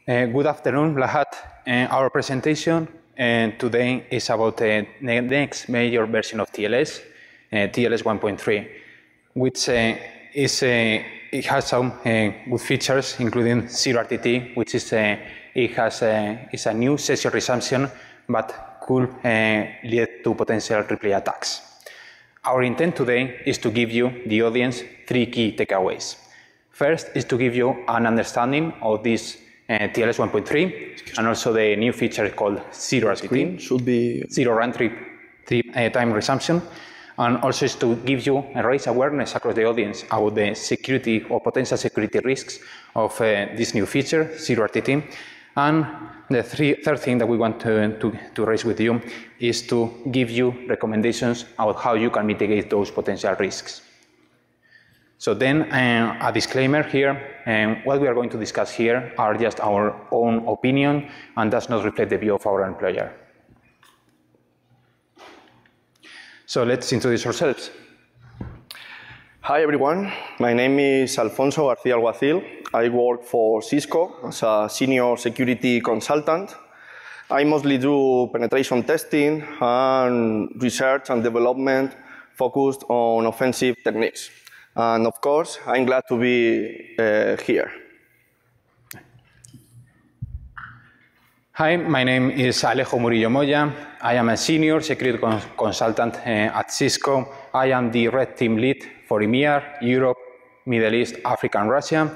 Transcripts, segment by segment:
Good afternoon, Lahat. Our presentation today is about the next major version of TLS, TLS 1.3, which it has some good features, including zero RTT, which is is a new session resumption, but could lead to potential replay attacks. Our intent today is to give you, the audience, 3 key takeaways. First is to give you an understanding of this TLS 1.3 and also the new feature called zero RTT, should be zero round trip time resumption, and also is to give you a raise awareness across the audience about the security or potential security risks of this new feature, zero RTT. And the third thing that we want to raise with you is to give you recommendations about how you can mitigate those potential risks. So then a disclaimer here, what we are going to discuss here are just our own opinion and does not reflect the view of our employer. So let's introduce ourselves. Hi everyone, my name is Alfonso García Alguacil. I work for Cisco as a senior security consultant. I mostly do penetration testing and research and development focused on offensive techniques. And of course, I'm glad to be here. Hi, my name is Alejo Murillo Moya. I am a senior security consultant at Cisco. I am the red team lead for EMEA, Europe, Middle East, Africa, and Russia.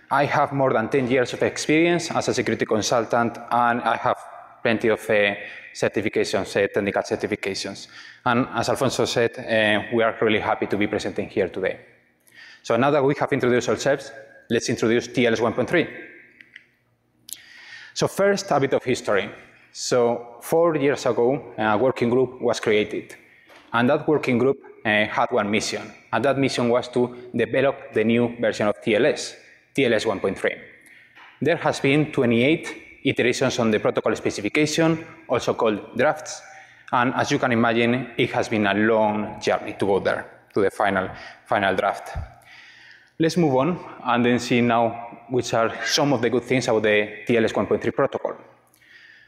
I have more than 10 years of experience as a security consultant, and I have plenty of certifications, technical certifications. And as Alfonso said, we are really happy to be presenting here today. So now that we have introduced ourselves, let's introduce TLS 1.3. So first, a bit of history. So 4 years ago, a working group was created. And that working group had one mission. And that mission was to develop the new version of TLS, TLS 1.3. There has been 28 iterations on the protocol specification, also called drafts. And as you can imagine, it has been a long journey to go there, to the final draft. Let's move on and then see now which are some of the good things about the TLS 1.3 protocol.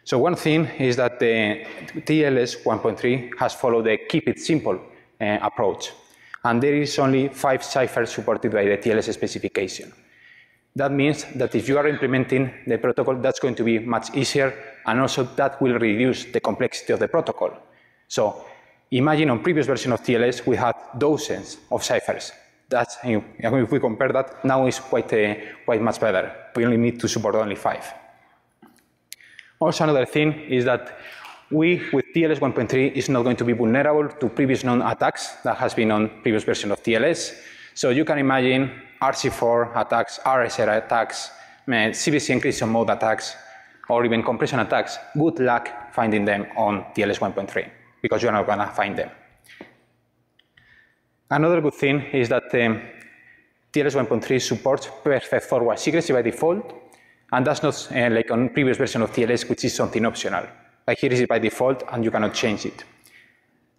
So one thing is that the TLS 1.3 has followed the keep it simple approach. And there is only 5 ciphers supported by the TLS specification. That means that if you are implementing the protocol, that's going to be much easier, and also that will reduce the complexity of the protocol. So imagine on previous version of TLS, we had dozens of ciphers. That's, if we compare that, now it's quite much better. We only need to support only 5. Also, another thing is that we, with TLS 1.3, is not going to be vulnerable to previous known attacks that has been on previous version of TLS. So you can imagine RC4 attacks, RSR attacks, CVC encryption mode attacks, or even compression attacks. Good luck finding them on TLS 1.3, because you're not going to find them. Another good thing is that TLS 1.3 supports perfect forward secrecy by default, and that's not like on previous version of TLS, which is something optional. Like here is it by default, and you cannot change it.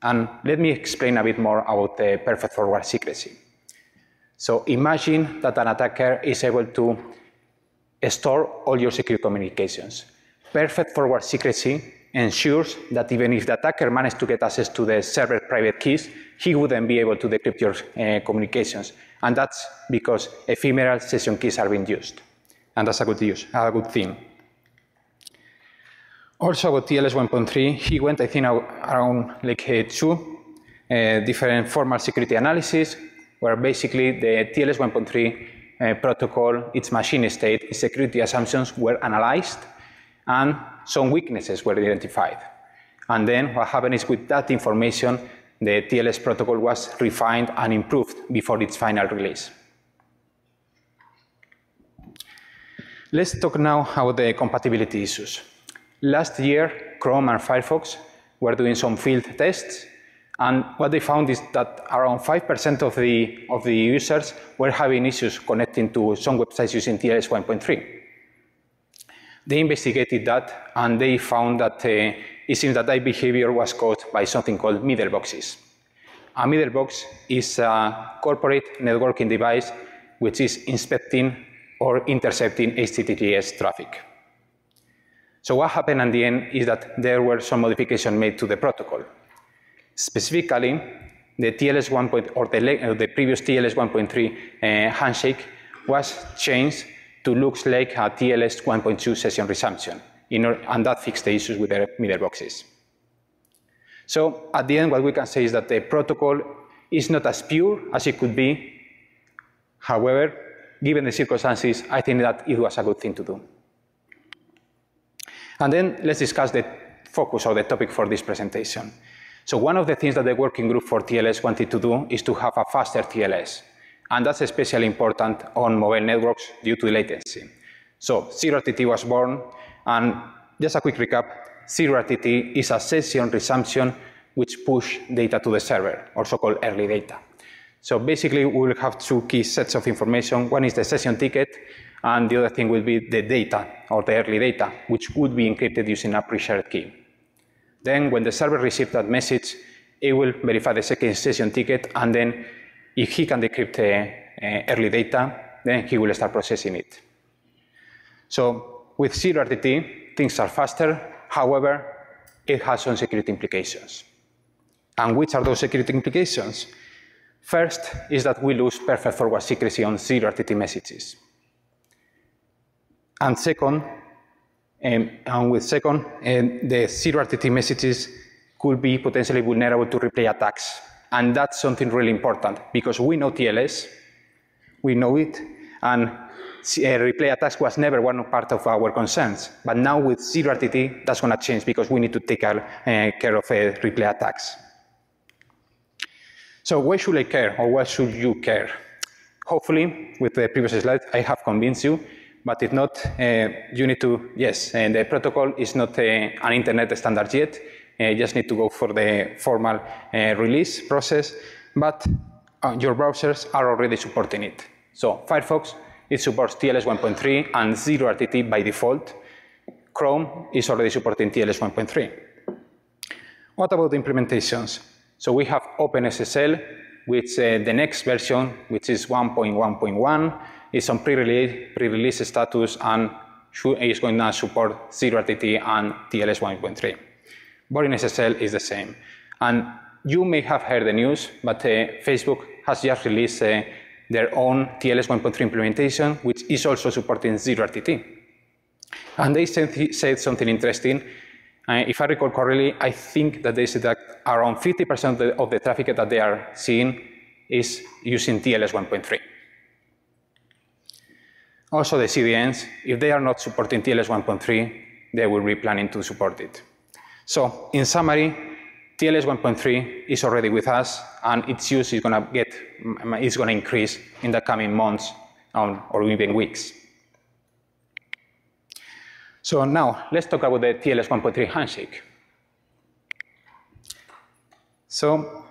And let me explain a bit more about the perfect forward secrecy. So imagine that an attacker is able to store all your secure communications. Perfect forward secrecy ensures that even if the attacker managed to get access to the server private keys, he wouldn't be able to decrypt your communications. And that's because ephemeral session keys are being used. And that's a good thing. Also about TLS 1.3, he went, I think, around like 2 different formal security analysis, where basically the TLS 1.3 protocol, its machine state, its security assumptions were analyzed, and some weaknesses were identified. And then what happened is with that information, the TLS protocol was refined and improved before its final release. Let's talk now about the compatibility issues. Last year, Chrome and Firefox were doing some field tests, and what they found is that around 5% of the users were having issues connecting to some websites using TLS 1.3. They investigated that, and they found that it seems that behavior was caused by something called middle boxes. A middle box is a corporate networking device which is inspecting or intercepting HTTPS traffic. So what happened at the end is that there were some modifications made to the protocol. Specifically, the TLS 1. Or the previous TLS 1.3 handshake was changed to look like a TLS 1.2 session resumption, and that fixed the issues with the middle boxes. So at the end, what we can say is that the protocol is not as pure as it could be. However, given the circumstances, I think that it was a good thing to do. And then let's discuss the focus or the topic for this presentation. So one of the things that the working group for TLS wanted to do is to have a faster TLS. And that's especially important on mobile networks due to latency. So ZeroRTT was born, and just a quick recap, ZeroRTT is a session resumption which push data to the server, also called early data. So basically, we will have two key sets of information. One is the session ticket, and the other thing will be the data, or the early data, which would be encrypted using a pre-shared key. Then, when the server receives that message, it will verify the second session ticket, and then if he can decrypt the early data, then he will start processing it. So with ZeroRTT, things are faster. However, it has some security implications. And which are those security implications? First is that we lose perfect forward secrecy on ZeroRTT messages. And second, the ZeroRTT messages could be potentially vulnerable to replay attacks. And that's something really important, because we know TLS, we know it, and replay attacks was never one part of our concerns. But now with ZeroRTT, that's going to change, because we need to take care of replay attacks. So why should I care, or why should you care? Hopefully, with the previous slide, I have convinced you. But if not, you need to, yes, and the protocol is not an internet standard yet. You just need to go for the formal release process. But your browsers are already supporting it. So Firefox, it supports TLS 1.3 and ZeroRTT by default. Chrome is already supporting TLS 1.3. What about the implementations? So we have OpenSSL, which the next version, which is 1.1.1, is on pre-release status and is going to support ZeroRTT and TLS 1.3. Boring SSL is the same. And you may have heard the news, but Facebook has just released their own TLS 1.3 implementation, which is also supporting ZeroRTT. And they said something interesting. If I recall correctly, I think that they said that around 50% of the traffic that they are seeing is using TLS 1.3. Also, the CDNs, if they are not supporting TLS 1.3, they will be planning to support it. So, in summary, TLS 1.3 is already with us, and its use is going to increase in the coming months or even weeks. So now, let's talk about the TLS 1.3 handshake. So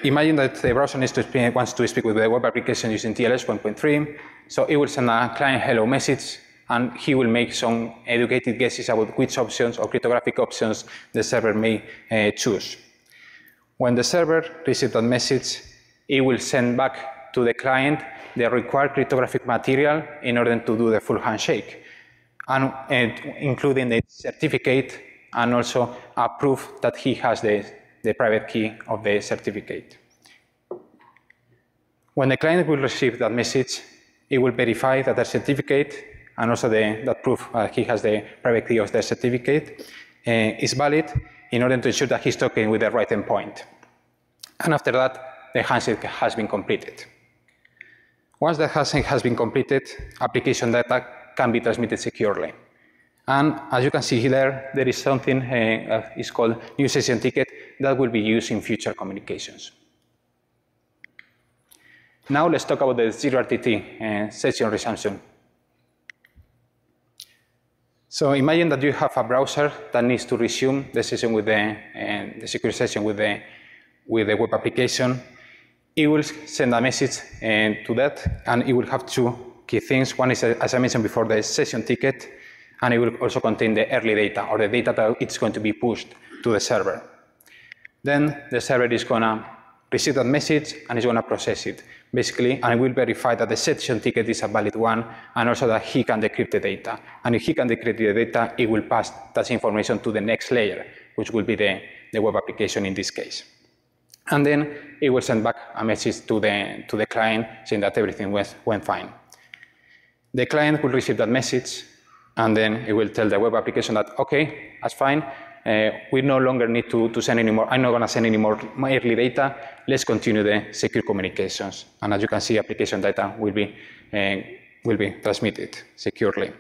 imagine that the browser wants to speak with the web application using TLS 1.3. So it will send a client hello message, and he will make some educated guesses about which options or cryptographic options the server may choose. When the server receives that message, it will send back to the client the required cryptographic material in order to do the full handshake, and including the certificate and also a proof that he has the private key of the certificate. When the client will receive that message, it will verify that the certificate and also that proof he has the private key of the certificate is valid in order to ensure that he's talking with the right endpoint. And after that, the handshake has been completed. Once the handshake has been completed, application data can be transmitted securely. And as you can see here, there is something is called new session ticket that will be used in future communications. Now let's talk about the ZeroRTT session resumption. So imagine that you have a browser that needs to resume the session with the secure session with the web application. It will send a message to that, and it will have two key things. One is, as I mentioned before, the session ticket, and it will also contain the early data, or the data that it's going to be pushed to the server. Then the server is going to receive that message and it's going to process it, basically, and it will verify that the session ticket is a valid one, and also that he can decrypt the data. And if he can decrypt the data, it will pass that information to the next layer, which will be the web application in this case. And then it will send back a message to the client saying that everything went fine. The client will receive that message, and then it will tell the web application that, okay, that's fine. We no longer need to send any more. I'm not going to send any more early data. Let's continue the secure communications. And as you can see, application data will be transmitted securely.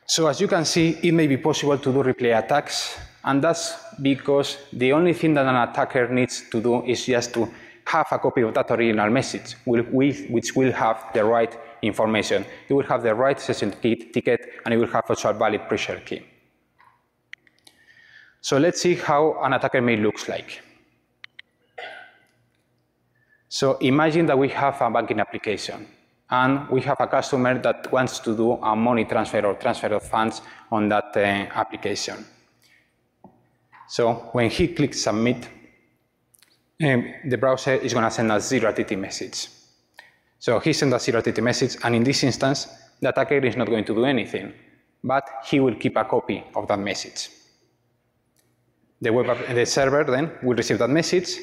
So as you can see, it may be possible to do replay attacks. And that's because the only thing that an attacker needs to do is just to have a copy of that original message, which will have the right information. It will have the right session ticket, and it will have also a valid pre-share key. So let's see how an attacker may look like. So imagine that we have a banking application, and we have a customer that wants to do a money transfer or transfer of funds on that application. So when he clicks submit, the browser is going to send a 0RTT message. So he sends a 0RTT message, and in this instance, the attacker is not going to do anything, but he will keep a copy of that message. The server then will receive that message.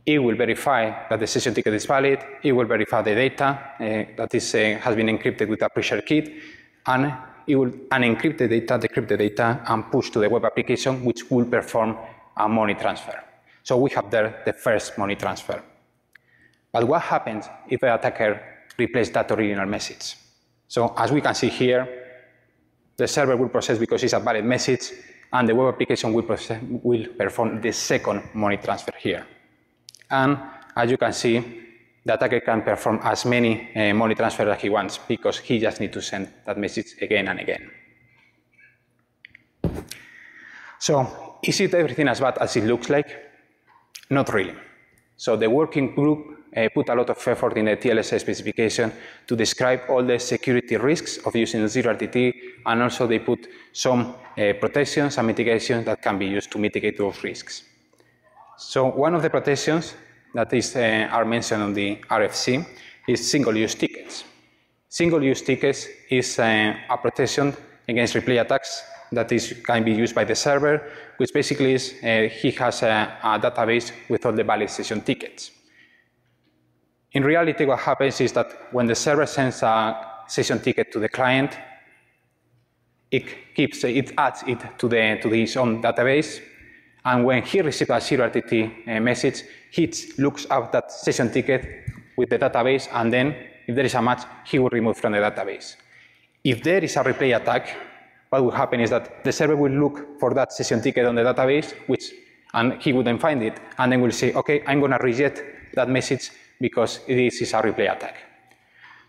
It will verify that the session ticket is valid. It will verify the data that has been encrypted with a pre-share key, and it will unencrypt the data, decrypt the data, and push to the web application, which will perform a money transfer. So we have there the first money transfer. But what happens if the attacker replaces that original message? So as we can see here, the server will process because it's a valid message, and the web application will perform the second money transfer here. And as you can see, the attacker can perform as many money transfers as he wants because he just needs to send that message again and again. So is it everything as bad as it looks like? Not really. So the working group put a lot of effort in the TLS specification to describe all the security risks of using 0RTT, and also they put some protections and mitigations that can be used to mitigate those risks. So one of the protections that are mentioned on the RFC is single-use tickets. Single-use tickets is a protection against replay attacks that can be used by the server, which basically is he has a database with all the valid session tickets. In reality, what happens is that when the server sends a session ticket to the client, it adds it to his own database, and when he receives a 0RTT message, he looks up that session ticket with the database, and then if there is a match, he will remove from the database. If there is a replay attack, what will happen is that the server will look for that session ticket on the database, and he wouldn't find it, and then will say, okay, I'm going to reject that message because this is a replay attack.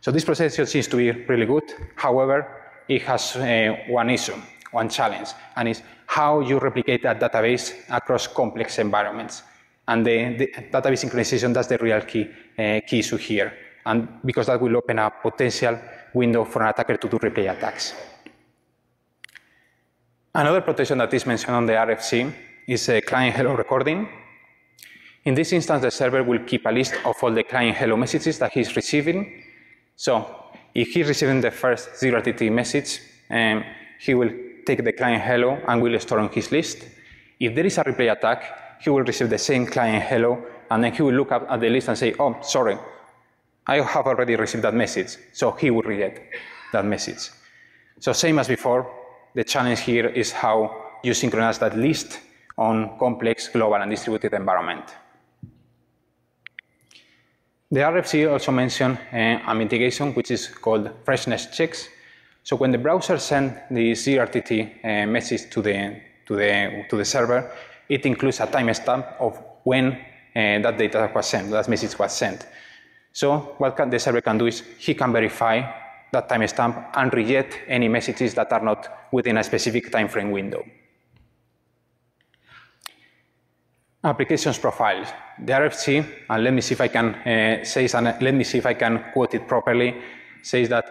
So this procedure seems to be really good. However, it has one issue, one challenge, and it's how you replicate that database across complex environments. And the database synchronization, that's the real key issue here, and because that will open a potential window for an attacker to do replay attacks. Another protection that is mentioned on the RFC is a client hello recording. In this instance, the server will keep a list of all the client hello messages that he's receiving. So if he's receiving the first 0RTT message, he will take the client hello and will store on his list. If there is a replay attack, he will receive the same client hello, and then he will look up at the list and say, oh, sorry, I have already received that message. So he will reject that message. So same as before, the challenge here is how you synchronize that list on complex, global, and distributed environment. The RFC also mentioned a mitigation which is called freshness checks. So when the browser sends the 0RTT message to the server, it includes a timestamp of when that data was sent, that message was sent. So what the server can do is he can verify that timestamp and reject any messages that are not within a specific time frame window. Applications profiles. The RFC, and let me see if I can quote it properly, says that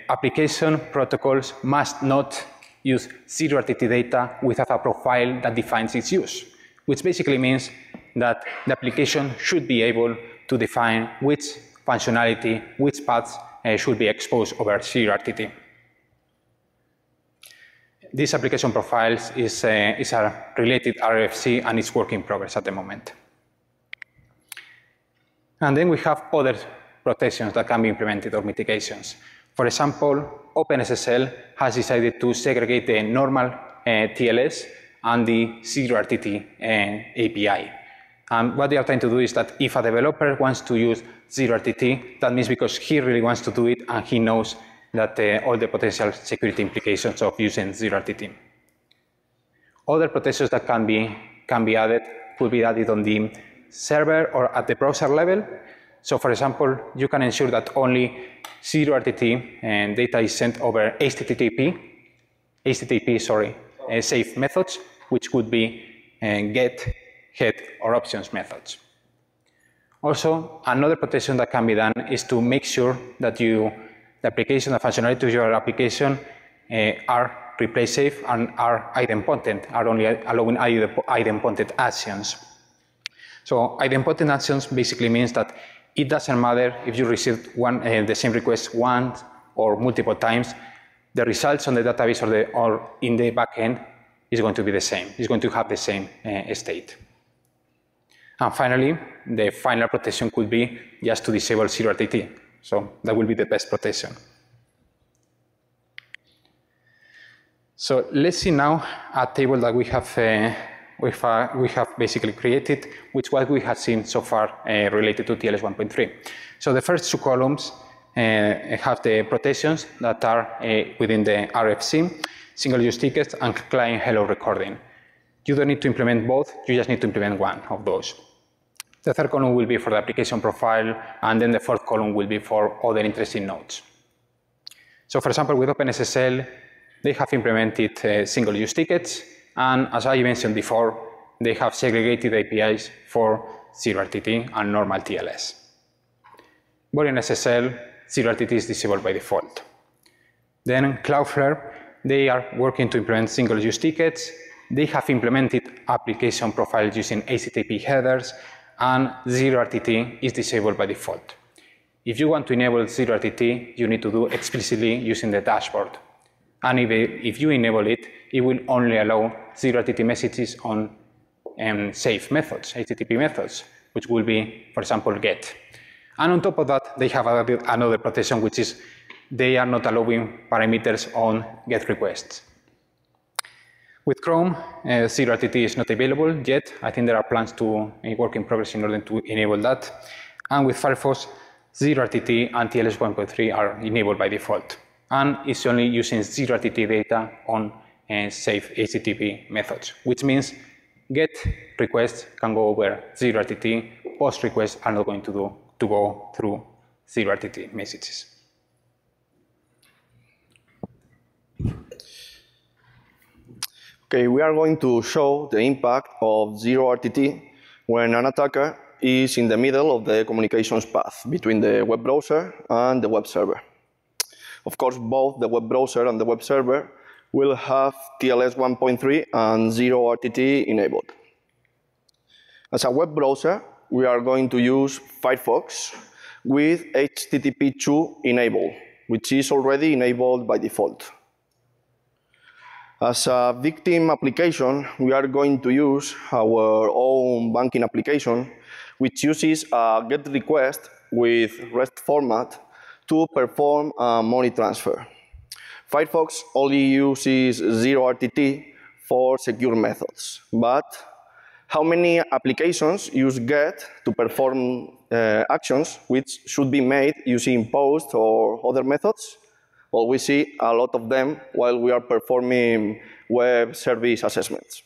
application protocols must not use 0RTT data without a profile that defines its use. which basically means that the application should be able to define which functionality, which paths should be exposed over ZeroRTT. This application profiles is a related RFC and it's work in progress at the moment. And then we have other protections that can be implemented or mitigations. For example, OpenSSL has decided to segregate the normal TLS and the ZeroRTT API. And what they are trying to do is that if a developer wants to use ZeroRTT, that means because he really wants to do it and he knows that all the potential security implications of using ZeroRTT. Other protections that can be added could be added on the server or at the browser level. So for example, you can ensure that only ZeroRTT data is sent over HTTP safe methods, which could be get, head, or options methods. Also, another protection that can be done is to make sure that the application, the functionality of your application are replay safe and are idempotent, are only allowing idempotent actions. So idempotent actions basically means that it doesn't matter if you received the same request once or multiple times, the results on the database or in the backend is going to be the same. It's going to have the same state. And finally, the final protection could be just to disable ZeroRTT. So that will be the best protection. So let's see now a table that we have basically created, which what we have seen so far related to TLS 1.3. So the first two columns have the protections that are within the RFC, single-use tickets, and client hello recording. You don't need to implement both, you just need to implement one of those. The third column will be for the application profile, and then the fourth column will be for other interesting nodes. So for example, with OpenSSL, they have implemented single-use tickets, and as I mentioned before, they have segregated APIs for ZeroRTT and normal TLS. But in SSL, ZeroRTT is disabled by default. Then Cloudflare, they are working to implement single-use tickets. They have implemented application profiles using HTTP headers, and ZeroRTT is disabled by default. If you want to enable ZeroRTT, you need to do explicitly using the dashboard. And if you enable it, it will only allow ZeroRTT messages on safe methods, HTTP methods, which will be, for example, GET. And on top of that, they have added another protection, which is they are not allowing parameters on GET requests. With Chrome, ZeroRTT is not available yet. I think there are plans to work in progress in order to enable that. And with Firefox, ZeroRTT and TLS 1.3 are enabled by default. And it's only using ZeroRTT data on safe HTTP methods, which means GET requests can go over ZeroRTT, POST requests are not going to go through ZeroRTT messages. Okay, we are going to show the impact of ZeroRTT when an attacker is in the middle of the communications path between the web browser and the web server. Of course, both the web browser and the web server will have TLS 1.3 and ZeroRTT enabled. As a web browser, we are going to use Firefox with HTTP2 enabled, which is already enabled by default. As a victim application, we are going to use our own banking application, which uses a GET request with REST format to perform a money transfer. Firefox only uses ZeroRTT for secure methods, but how many applications use GET to perform actions which should be made using POST or other methods? Well, we see a lot of them while we are performing web service assessments.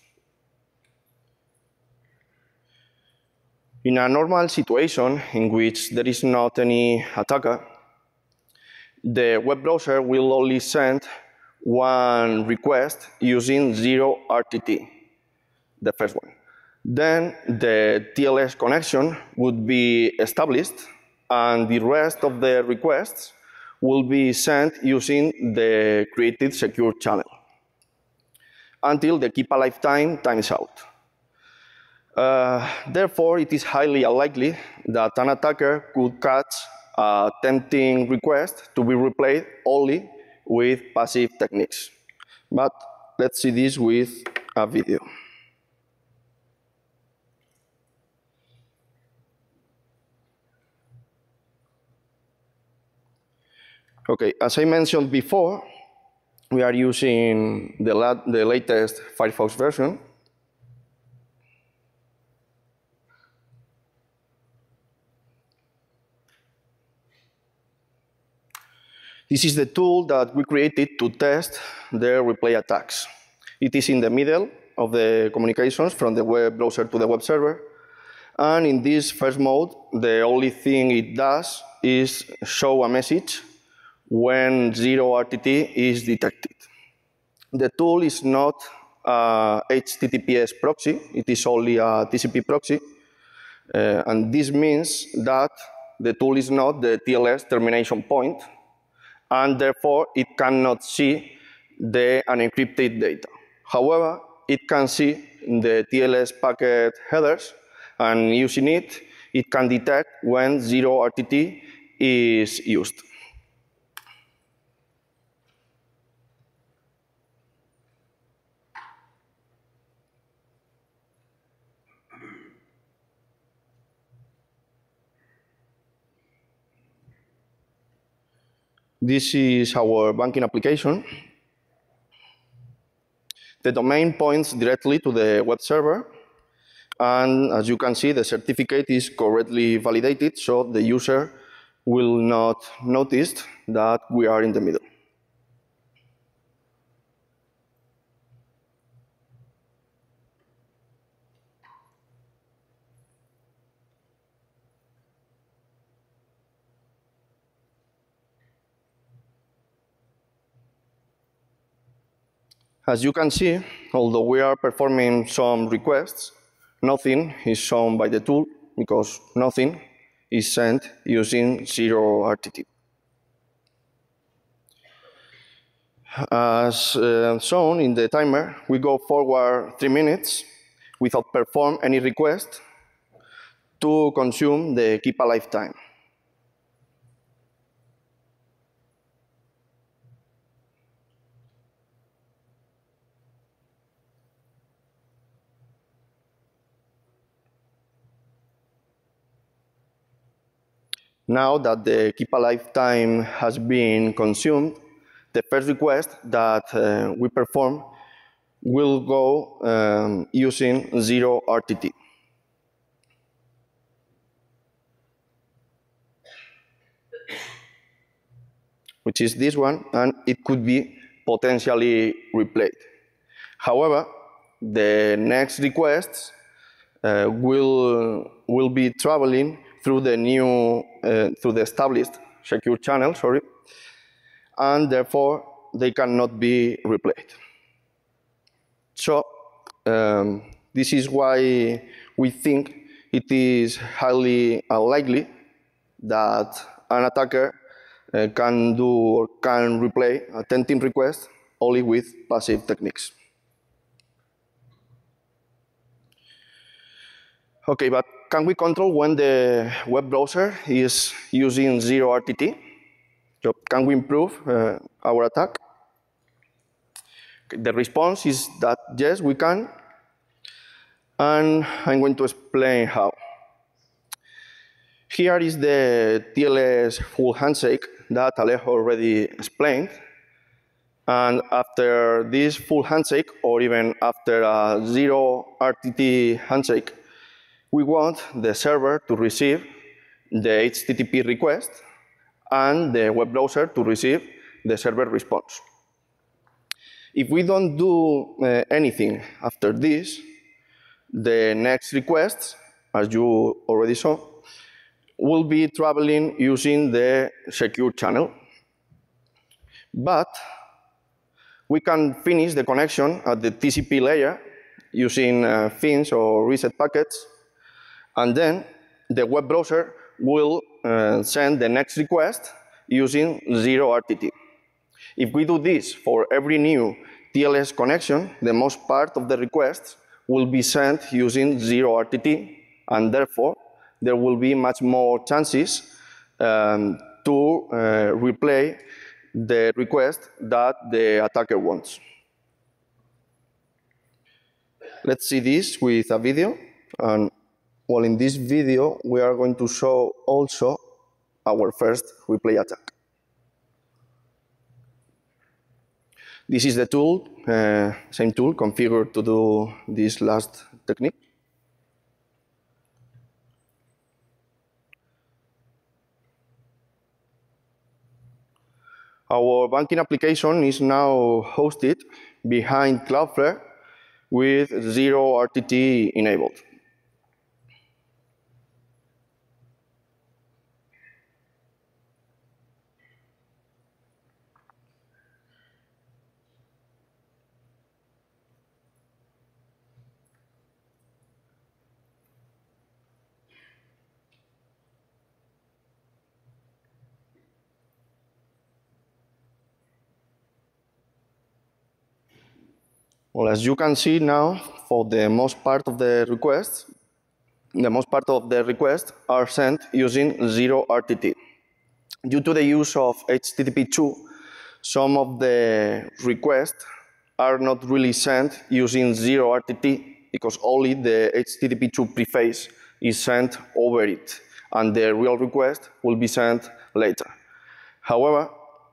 In a normal situation in which there is not any attacker, the web browser will only send one request using ZeroRTT, the first one. Then the TLS connection would be established, and the rest of the requests will be sent using the created secure channel until the keep alive time times out. Therefore, it is highly unlikely that an attacker could catch a tempting request to be replayed only with passive techniques. But let's see this with a video. Okay, as I mentioned before, we are using the latest Firefox version. This is the tool that we created to test the replay attacks. It is in the middle of the communications from the web browser to the web server. And in this first mode, the only thing it does is show a message when 0 RTT is detected. The tool is not a HTTPS proxy, it is only a TCP proxy. And this means that the tool is not the TLS termination point, and therefore it cannot see the unencrypted data. However, it can see the TLS packet headers, and using it, it can detect when 0 RTT is used. This is our banking application. The domain points directly to the web server. And as you can see, the certificate is correctly validated, so the user will not notice that we are in the middle. As you can see, although we are performing some requests, nothing is shown by the tool because nothing is sent using 0 RTT. As shown in the timer, we go forward 3 minutes without perform any request to consume the keep alive time. Now that the keep alive time has been consumed, the first request that we perform will go using 0 RTT. Which is this one, and it could be potentially replayed. However, the next requests will be traveling through the established secure channel, and therefore they cannot be replayed. So this is why we think it is highly unlikely that an attacker can do or can replay a tempting request only with passive techniques. Okay, but can we control when the web browser is using 0 RTT? So can we improve our attack? Okay, the response is that yes, we can. And I'm going to explain how. Here is the TLS full handshake that Alejo already explained. And after this full handshake, or even after a 0 RTT handshake, we want the server to receive the HTTP request and the web browser to receive the server response. If we don't do anything after this, the next requests, as you already saw, will be traveling using the secure channel. But we can finish the connection at the TCP layer using fins or reset packets, and then the web browser will send the next request using 0 RTT. If we do this for every new TLS connection, the most part of the requests will be sent using 0RTT, and therefore there will be much more chances to replay the request that the attacker wants. Let's see this with a video. And well, in this video, we are going to show also our first replay attack. This is the tool, same tool, configured to do this last technique. Our banking application is now hosted behind Cloudflare with 0RTT enabled. Well, as you can see now, for the most part of the requests, are sent using 0RTT. Due to the use of HTTP2, some of the requests are not really sent using 0RTT because only the HTTP2 preface is sent over it, and the real request will be sent later. However,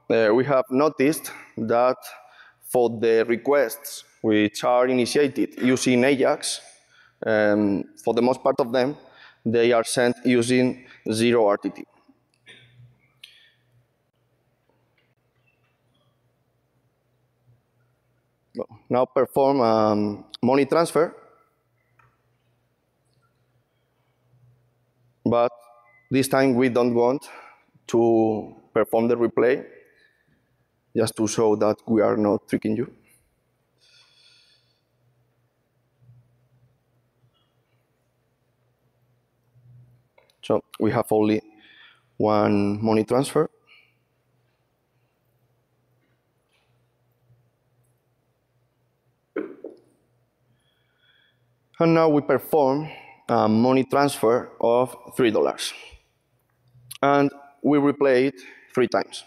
we have noticed that for the requests which are initiated using AJAX, for the most part of them, they are sent using 0RTT. Now perform money transfer, but this time we don't want to perform the replay, just to show that we are not tricking you. So we have only one money transfer. And now we perform a money transfer of $3. And we replay it 3 times.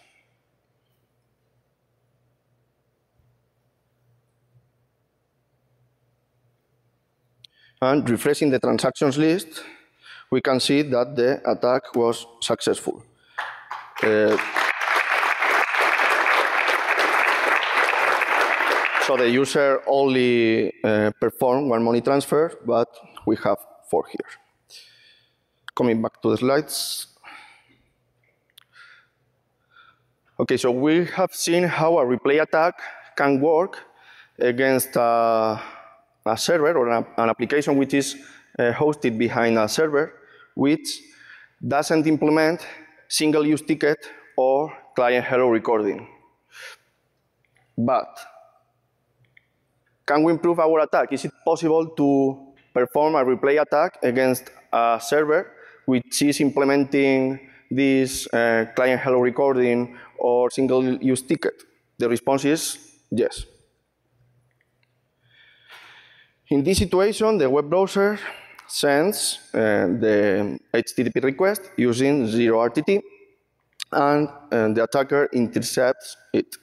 And refreshing the transactions list, we can see that the attack was successful. So the user only performed 1 money transfer, but we have 4 here. Coming back to the slides. Okay, so we have seen how a replay attack can work against a server or an application which is hosted behind a server which doesn't implement single-use ticket or client hello recording. But can we improve our attack? Is it possible to perform a replay attack against a server which is implementing this client hello recording or single-use ticket? The response is yes. In this situation, the web browser sends the HTTP request using 0RTT, and the attacker intercepts it.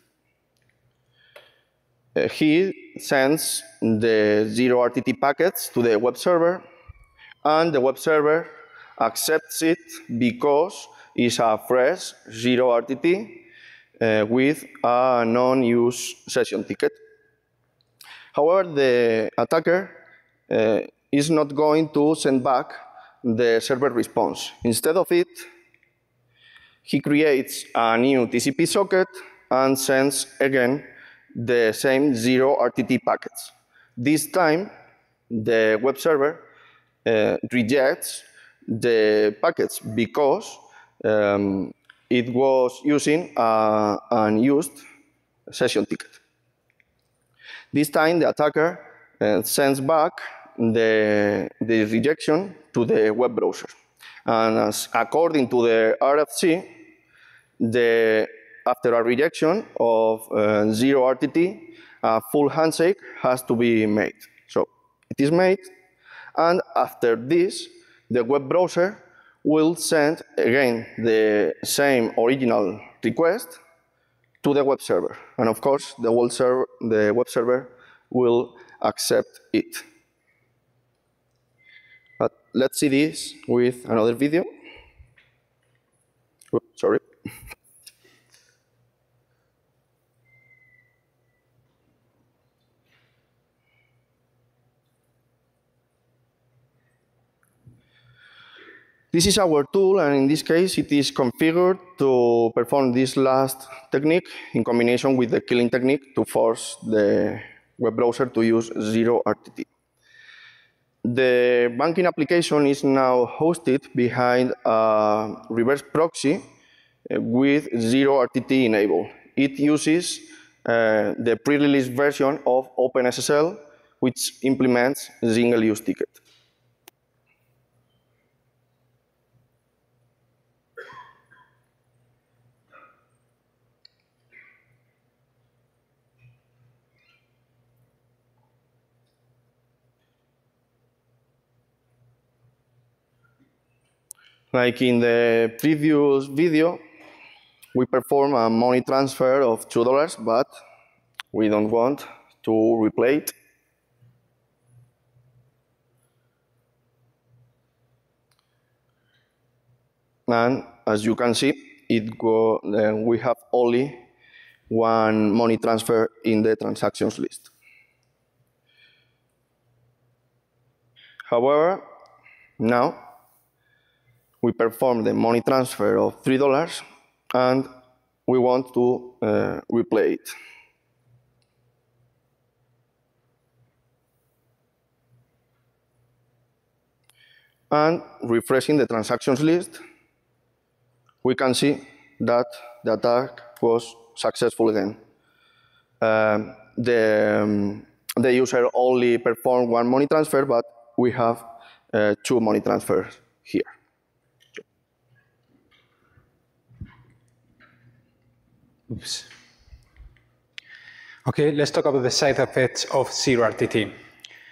He sends the 0RTT packets to the web server, and the web server accepts it because it's a fresh 0RTT with a non-use session ticket. However, the attacker is not going to send back the server response. Instead of it, he creates a new TCP socket and sends again the same 0RTT packets. This time, the web server rejects the packets because it was using an unused session ticket. This time, the attacker sends back the rejection to the web browser. And according to the RFC, after a rejection of 0RTT, a full handshake has to be made. So it is made, and after this, the web browser will send again the same original request to the web server. And of course, the web server will accept it. But let's see this with another video. Oops, sorry. This is our tool, and in this case, it is configured to perform this last technique in combination with the killing technique to force the web browser to use 0RTT. The banking application is now hosted behind a reverse proxy with 0RTT enabled. It uses the pre-release version of OpenSSL, which implements single-use ticket. Like in the previous video, we perform a money transfer of $2, but we don't want to replay it. And as you can see, we have only one money transfer in the transactions list. However, now we perform the money transfer of $3 and we want to replay it. And refreshing the transactions list, we can see that the attack was successful again. The user only performed one money transfer, but we have two money transfers here. Oops. Okay, let's talk about the side effects of 0RTT.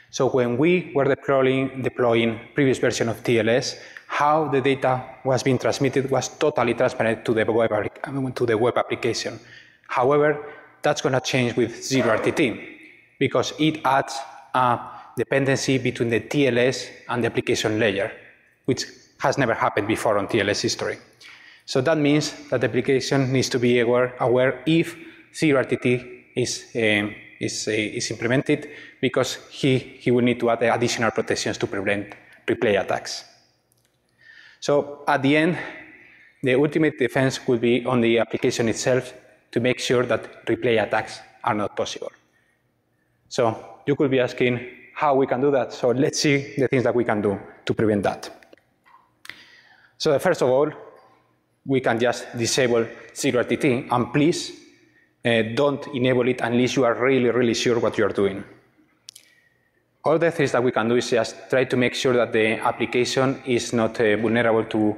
So when we were deploying previous version of TLS, how the data was being transmitted was totally transparent to the web application. However, that's going to change with 0RTT because it adds a dependency between the TLS and the application layer, which has never happened before on TLS history. So that means that the application needs to be aware if 0RTT is implemented, because he will need to add additional protections to prevent replay attacks. So at the end, the ultimate defense will be on the application itself to make sure that replay attacks are not possible. So you could be asking how we can do that. So let's see the things that we can do to prevent that. So first of all, we can just disable 0RTT, and please don't enable it unless you are really sure what you are doing. All the things that we can do is just try to make sure that the application is not vulnerable to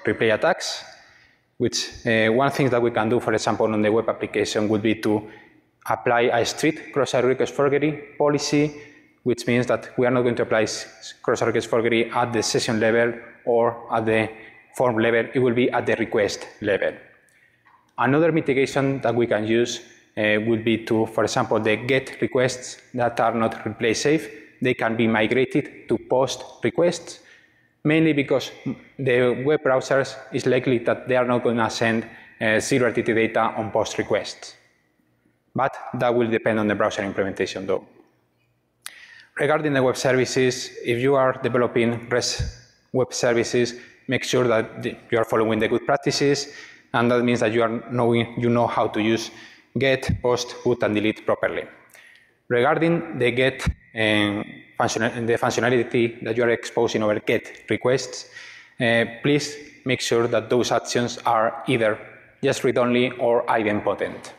replay attacks, which one thing that we can do, for example, on the web application would be to apply a strict cross-site request forgery policy, which means that we are not going to apply cross-site request forgery at the session level or at the form level. It will be at the request level. Another mitigation that we can use would be to, for example, the GET requests that are not replay safe, they can be migrated to POST requests, mainly because the web browsers is likely that they are not going to send 0RTT data on POST requests. But that will depend on the browser implementation though. Regarding the web services, if you are developing REST web services, make sure that you are following the good practices, and that means that you know how to use GET, POST, PUT, and DELETE properly. Regarding the GET the functionality that you are exposing over GET requests, please make sure that those actions are either just read-only or idempotent.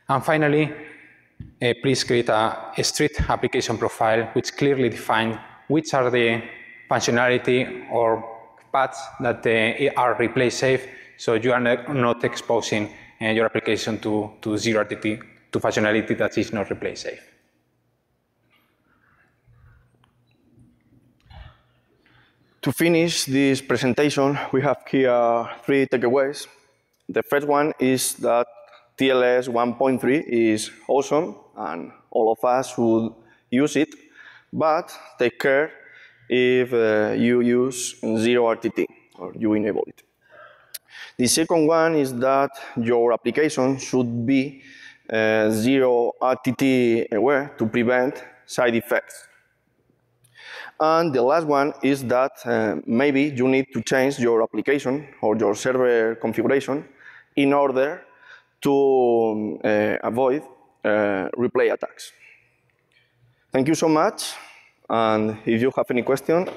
And finally, please create a strict application profile which clearly defines which are the functionality or paths that are replay safe, so you are not exposing your application to 0RTT, to functionality that is not replay safe. To finish this presentation, we have here 3 takeaways. The first one is that TLS 1.3 is awesome, and all of us should use it, but take care if you use 0RTT, or you enable it. The second one is that your application should be 0RTT aware to prevent side effects. And the last one is that maybe you need to change your application or your server configuration in order to avoid replay attacks. Thank you so much, and if you have any question,